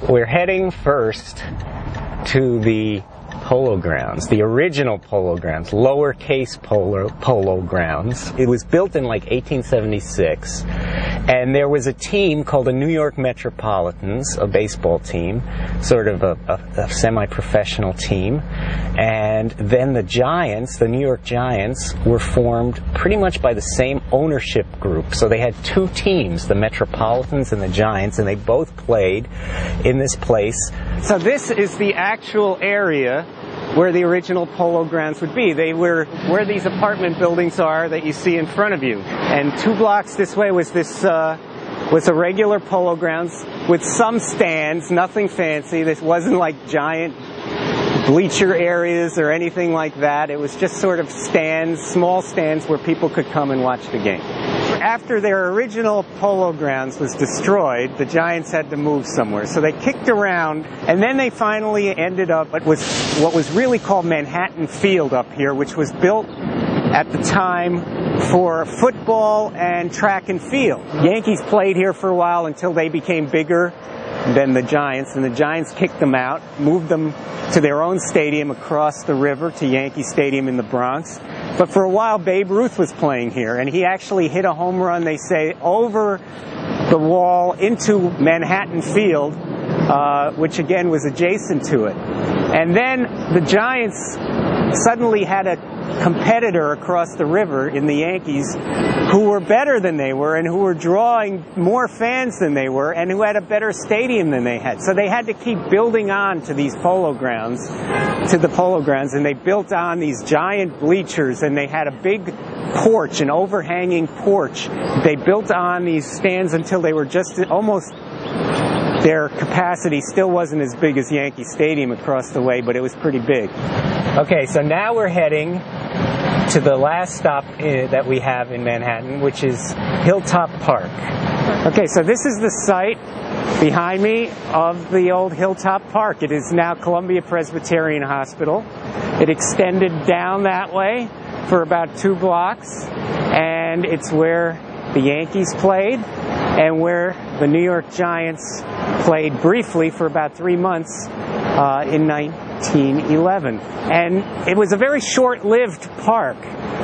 We're heading first to the Polo Grounds, the original Polo Grounds, lowercase Polo Grounds. It was built in like 1876, and there was a team called the New York Metropolitans, a baseball team, sort of a semi-professional team, and then the Giants, the New York Giants, were formed pretty much by the same ownership group. So they had two teams, the Metropolitans and the Giants, and they both played in this place. So this is the actual area where the original Polo Grounds would be. They were where these apartment buildings are that you see in front of you. And 2 blocks this way was a regular Polo Grounds with some stands, nothing fancy. This wasn't like giant bleacher areas or anything like that. It was just sort of stands, small stands where people could come and watch the game. After their original Polo Grounds was destroyed, the Giants had to move somewhere. So they kicked around, and then they finally ended up at what was really called Manhattan Field up here, which was built at the time for football and track and field. Yankees played here for a while until they became bigger than the Giants, and the Giants kicked them out, moved them to their own stadium across the river to Yankee Stadium in the Bronx. But for a while, Babe Ruth was playing here, and he actually hit a home run, they say, over the wall into Manhattan Field, which again was adjacent to it. And then the Giants suddenly had a competitor across the river in the Yankees who were better than they were and who were drawing more fans than they were and who had a better stadium than they had. So they had to keep building on to these Polo Grounds, and they built on these giant bleachers, and they had a big porch, an overhanging porch. They built on these stands until they were just almost, their capacity still wasn't as big as Yankee Stadium across the way, but it was pretty big. Okay, so now we're heading to the last stop that we have in Manhattan, which is Hilltop Park. Okay, so this is the site behind me of the old Hilltop Park. It is now Columbia Presbyterian Hospital. It extended down that way for about 2 blocks, and it's where the Yankees played and where the New York Giants played briefly for about 3 months in 1911. And it was a very short-lived park,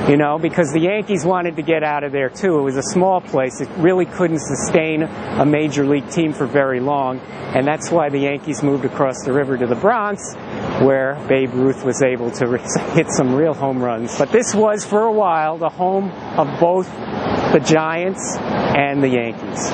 you know, because the Yankees wanted to get out of there too. It was a small place. It really couldn't sustain a major league team for very long, and that's why the Yankees moved across the river to the Bronx, where Babe Ruth was able to hit some real home runs. But this was, for a while, the home of both the Giants and the Yankees.